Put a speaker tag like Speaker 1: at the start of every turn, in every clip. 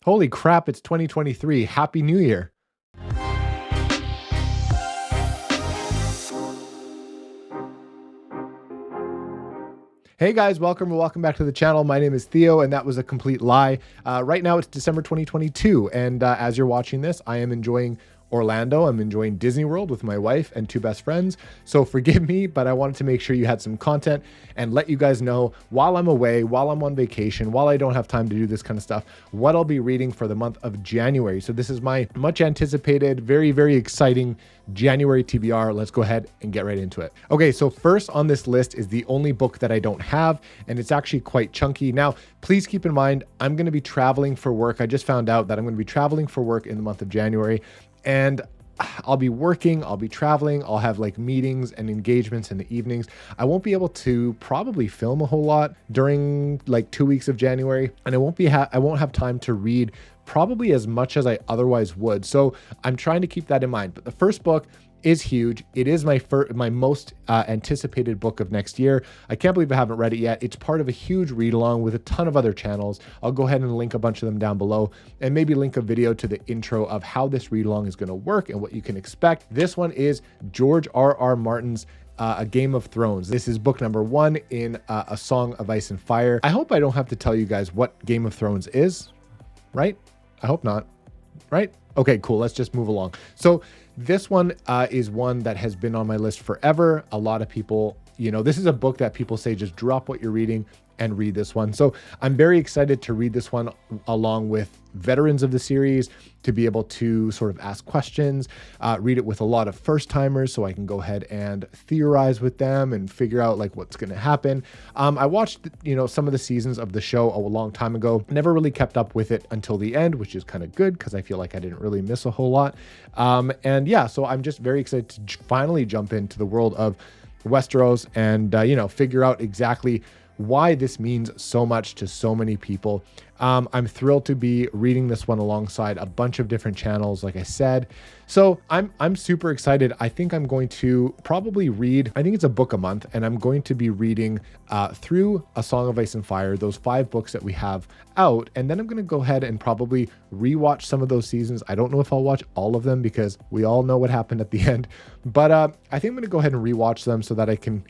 Speaker 1: Holy crap, it's 2023. Happy New Year. Hey guys, welcome back to the channel. My name is Theo, and that was a complete lie. Right now it's December 2022, and as you're watching this, I am enjoying Orlando. I'm enjoying Disney World with my wife and two best friends. So forgive me, but I wanted to make sure you had some content and let you guys know while I'm away, while I'm on vacation, while I don't have time to do this kind of stuff, what I'll be reading for the month of January. So this is my much anticipated, very, very exciting January TBR. Let's go ahead and get right into it. Okay, so first on this list is the only book that I don't have, and it's actually quite chunky. Now, please keep in mind, I'm going to be traveling for work. I just found out that I'm going to be traveling for work in the month of January, and I'll be working, I'll be traveling, I'll have like meetings and engagements in the evenings. I won't be able to probably film a whole lot during like 2 weeks of January, and I won't have time to read probably as much as I otherwise would. So I'm trying to keep that in mind. But the first book is huge. It is my most anticipated book of next year. I can't believe I haven't read it yet. It's part of a huge read along with a ton of other channels. I'll go ahead and link a bunch of them down below, and maybe link a video to the intro of how this read along is going to work and what you can expect. This one is George R.R. Martin's A Game of Thrones. This is book number 1 in A Song of Ice and Fire. I hope I don't have to tell you guys what Game of Thrones is, right? I hope not, right? Okay, cool. Let's just move along. So this one is one that has been on my list forever. A lot of people, this is a book that people say just drop what you're reading and read this one. So I'm very excited to read this one along with veterans of the series, to be able to sort of ask questions, read it with a lot of first timers so I can go ahead and theorize with them and figure out like what's going to happen. I watched, some of the seasons of the show a long time ago, never really kept up with it until the end, which is kind of good because I feel like I didn't really miss a whole lot. And yeah, so I'm just very excited to finally jump into the world of Westeros and, figure out exactly why this means so much to so many people. I'm thrilled to be reading this one alongside a bunch of different channels, like I said. So I'm super excited. I think I'm going to probably read, I think it's a book a month, and I'm going to be reading through A Song of Ice and Fire, those 5 books that we have out. And then I'm going to go ahead and probably rewatch some of those seasons. I don't know if I'll watch all of them because we all know what happened at the end, but I think I'm going to go ahead and rewatch them so that I can,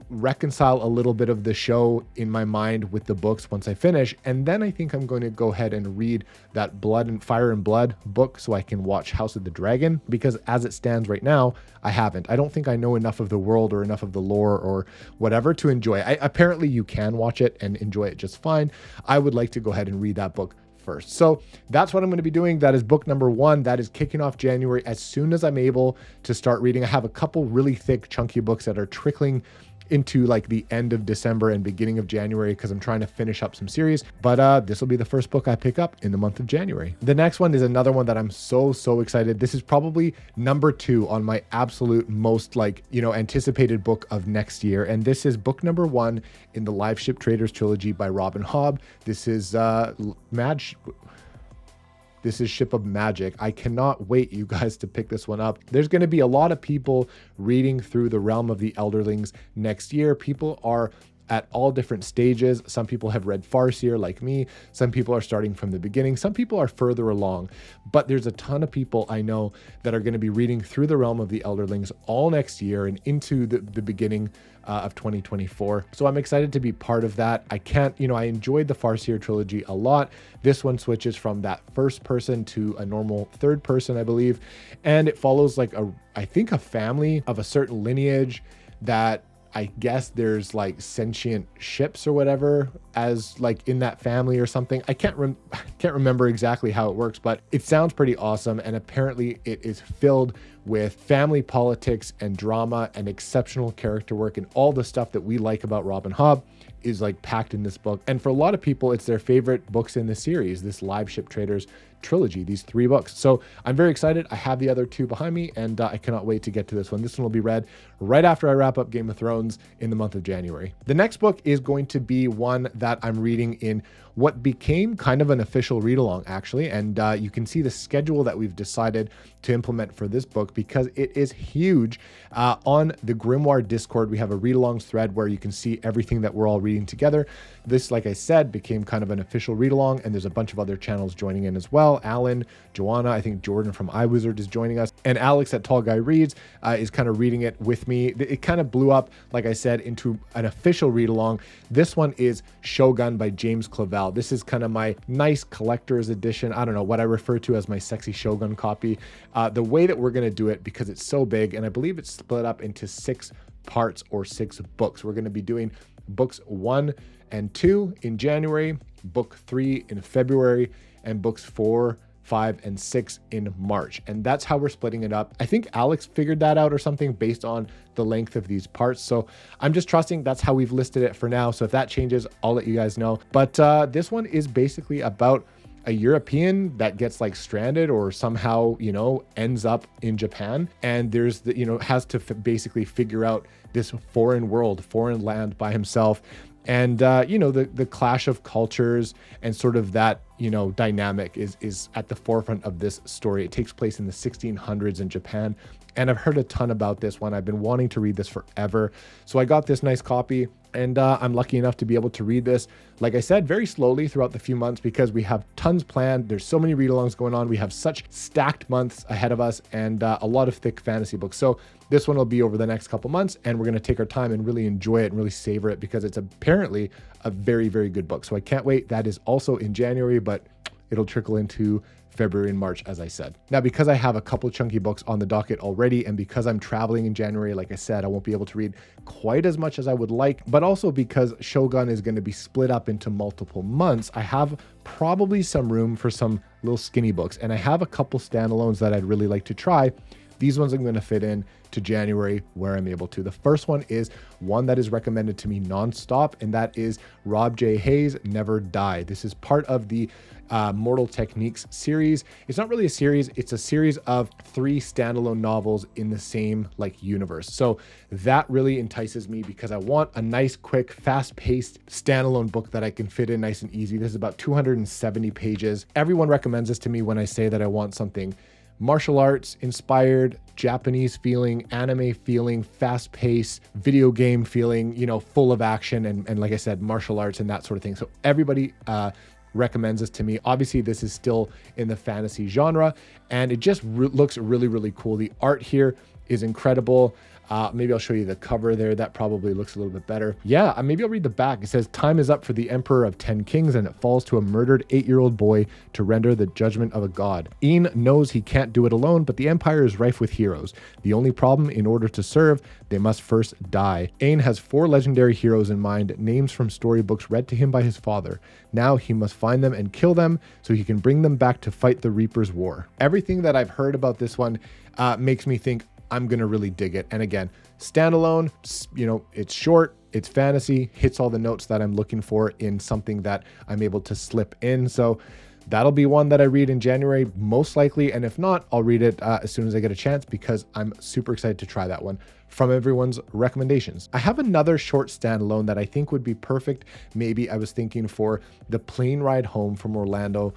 Speaker 1: reconcile a little bit of the show in my mind with the books once I finish. And then I think I'm going to go ahead and read that Fire and Blood book so I can watch House of the Dragon, because as it stands right now, I haven't. I don't think I know enough of the world or enough of the lore or whatever to enjoy it. Apparently you can watch it and enjoy it just fine. I would like to go ahead and read that book first. So that's what I'm going to be doing. That is book number 1. That is kicking off January as soon as I'm able to start reading. I have a couple really thick, chunky books that are trickling into like the end of December and beginning of January because I'm trying to finish up some series, but this will be the first book I pick up in the month of January. The next one is another one that I'm so excited. This is probably number 2 on my absolute most anticipated book of next year, and this is book number 1 in the Live Ship Traders trilogy by Robin Hobb. This is This is Ship of Magic. I cannot wait, you guys, to pick this one up. There's going to be a lot of people reading through the Realm of the Elderlings next year. People are at all different stages. Some people have read Farseer like me. Some people are starting from the beginning. Some people are further along, but there's a ton of people I know that are going to be reading through the Realm of the Elderlings all next year and into the beginning of 2024. So I'm excited to be part of that. I enjoyed the Farseer trilogy a lot. This one switches from that first person to a normal third person, I believe. And it follows I think a family of a certain lineage that I guess there's like sentient ships or whatever as like in that family or something. I can't remember exactly how it works, but it sounds pretty awesome. And apparently it is filled with family politics and drama and exceptional character work, and all the stuff that we like about Robin Hobb is like packed in this book. And for a lot of people, it's their favorite books in the series, this Live Ship Traders trilogy, these 3 books. So I'm very excited. I have the other 2 behind me, and I cannot wait to get to this one. This one will be read right after I wrap up Game of Thrones in the month of January. The next book is going to be one that I'm reading in what became kind of an official read along, actually. And you can see the schedule that we've decided to implement for this book because it is huge. On the Grimoire Discord, we have a read alongs thread where you can see everything that we're all reading together. This, like I said, became kind of an official read along, and there's a bunch of other channels joining in as well. Alan, Joanna, I think Jordan from iWizard is joining us, and Alex at Tall Guy Reads is kind of reading it with me. It kind of blew up, like I said, into an official read along. This one is Shogun by James Clavel. This is kind of my nice collector's edition. I don't know what I refer to as my sexy Shogun copy. The way that we're going to do it, because it's so big, and I believe it's split up into 6 parts or 6 books. We're going to be doing books 1 and 2 in January, book 3 in February, and books 4, 5, and 6 in March. And that's how we're splitting it up. I think Alex figured that out or something based on the length of these parts. So I'm just trusting that's how we've listed it for now. So if that changes, I'll let you guys know. But this one is basically about a European that gets like stranded or somehow, ends up in Japan. And there's has to basically figure out this foreign world, foreign land by himself. And, the clash of cultures and sort of that, dynamic is at the forefront of this story. It takes place in the 1600s in Japan. And I've heard a ton about this one. I've been wanting to read this forever. So I got this nice copy, and I'm lucky enough to be able to read this, like I said, very slowly throughout the few months because we have tons planned. There's so many read-alongs going on. We have such stacked months ahead of us and a lot of thick fantasy books. So this one will be over the next couple months, and we're going to take our time and really enjoy it and really savor it because it's apparently a very, very good book. So I can't wait. That is also in January, but it'll trickle into February and March, as I said. Now, because I have a couple chunky books on the docket already, and because I'm traveling in January, like I said, I won't be able to read quite as much as I would like, but also because Shogun is going to be split up into multiple months, I have probably some room for some little skinny books, and I have a couple standalones that I'd really like to try. These ones I'm going to fit in to January where I'm able to. The first one is one that is recommended to me nonstop, and that is Rob J. Hayes' Never Die. This is part of the Mortal Techniques series. It's not really a series, it's a series of 3 standalone novels in the same universe. So that really entices me because I want a nice, quick, fast-paced standalone book that I can fit in nice and easy. This is about 270 pages. Everyone recommends this to me when I say that I want something martial arts inspired, Japanese feeling, anime feeling, fast pace, video game feeling, full of action and like I said, martial arts and that sort of thing. So everybody recommends this to me. Obviously, this is still in the fantasy genre, and it just looks really, really cool. The art here is incredible. Maybe I'll show you the cover there. That probably looks a little bit better. Yeah, maybe I'll read the back. It says, time is up for the Emperor of 10 Kings, and it falls to a murdered 8-year-old boy to render the judgment of a god. Ian knows he can't do it alone, but the Empire is rife with heroes. The only problem, in order to serve, they must first die. Ain has 4 legendary heroes in mind, names from storybooks read to him by his father. Now he must find them and kill them so he can bring them back to fight the Reaper's War. Everything that I've heard about this one makes me think I'm going to really dig it. And again, standalone, it's short, it's fantasy, hits all the notes that I'm looking for in something that I'm able to slip in. So that'll be one that I read in January, most likely. And if not, I'll read it as soon as I get a chance because I'm super excited to try that one from everyone's recommendations. I have another short standalone that I think would be perfect. Maybe I was thinking for the plane ride home from Orlando,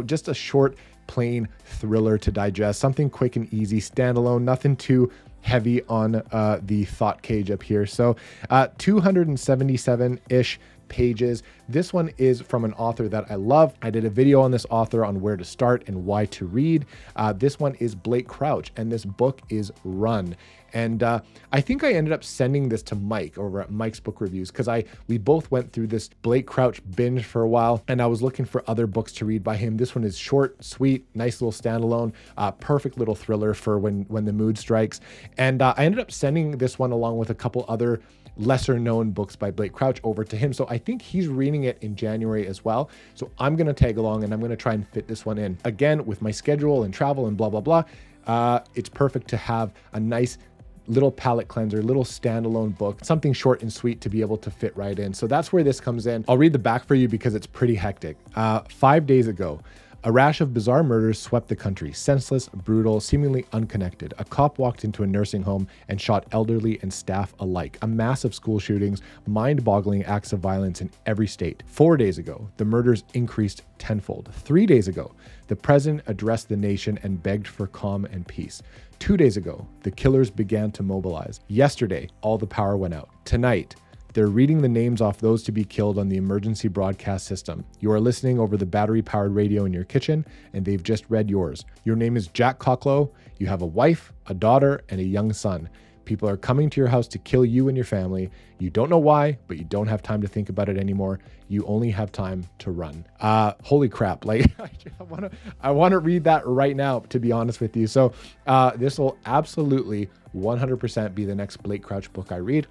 Speaker 1: just a short plane thriller to digest, something quick and easy, standalone, nothing too heavy on the thought cage up here. So 277-ish pages. This one is from an author that I love. I did a video on this author on where to start and why to read. This one is Blake Crouch, and this book is Run. And I think I ended up sending this to Mike over at Mike's Book Reviews because we both went through this Blake Crouch binge for a while, and I was looking for other books to read by him. This one is short, sweet, nice little standalone, perfect little thriller for when the mood strikes. And I ended up sending this one along with a couple other lesser known books by Blake Crouch over to him. So I think he's reading it in January as well. So I'm going to tag along and I'm going to try and fit this one in. Again, with my schedule and travel and blah, blah, blah, it's perfect to have a nice little palate cleanser, little standalone book, something short and sweet to be able to fit right in. So that's where this comes in. I'll read the back for you because it's pretty hectic. 5 days ago, A rash of bizarre murders swept the country, senseless, brutal, seemingly unconnected. A cop walked into a nursing home and shot elderly and staff alike. A mass of school shootings, mind-boggling acts of violence in every state. 4 days ago, the murders increased tenfold. 3 days ago, the president addressed the nation and begged for calm and peace. 2 days ago, the killers began to mobilize. Yesterday, all the power went out. Tonight, they're reading the names off those to be killed on the emergency broadcast system. You are listening over the battery-powered radio in your kitchen, and they've just read yours. Your name is Jack Cocklow. You have a wife, a daughter, and a young son. People are coming to your house to kill you and your family. You don't know why, but you don't have time to think about it anymore. You only have time to run. Holy crap. Like, I want to read that right now, to be honest with you. So this will absolutely 100% be the next Blake Crouch book I read.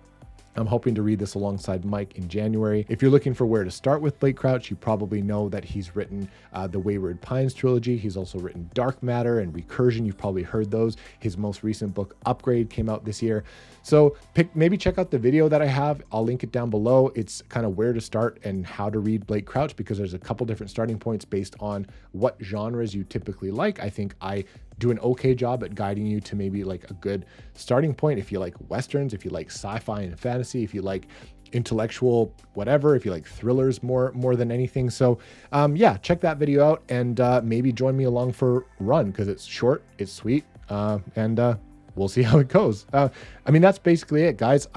Speaker 1: I'm hoping to read this alongside Mike in January. If you're looking for where to start with Blake Crouch, you probably know that he's written the Wayward Pines trilogy. He's also written Dark Matter and Recursion. You've probably heard those. His most recent book, Upgrade, came out this year. So maybe check out the video that I have. I'll link it down below. It's kind of where to start and how to read Blake Crouch, because there's a couple different starting points based on what genres you typically like. I think I do an okay job at guiding you to maybe like a good starting point if you like Westerns, if you like sci-fi and fantasy, if you like intellectual whatever, if you like thrillers more than anything. So yeah, check that video out and maybe join me along for Run, because it's short, it's sweet, and we'll see how it goes. I mean, that's basically it, guys.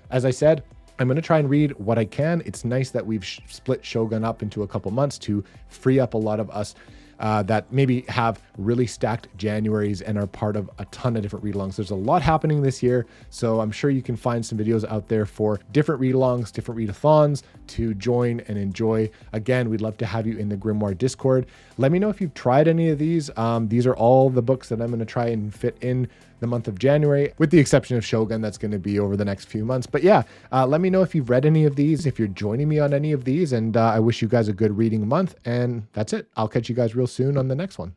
Speaker 1: As I said, I'm going to try and read what I can. It's nice that we've split Shogun up into a couple months to free up a lot of us that maybe have really stacked Januaries and are part of a ton of different read-alongs. There's a lot happening this year, so I'm sure you can find some videos out there for different read-alongs, different readathons to join and enjoy. Again, we'd love to have you in the Grimoire Discord. Let me know if you've tried any of these. These are all the books that I'm going to try and fit in the month of January, with the exception of Shogun. That's going to be over the next few months. But yeah, let me know if you've read any of these, if you're joining me on any of these, and I wish you guys a good reading month. And that's it. I'll catch you guys real soon on the next one.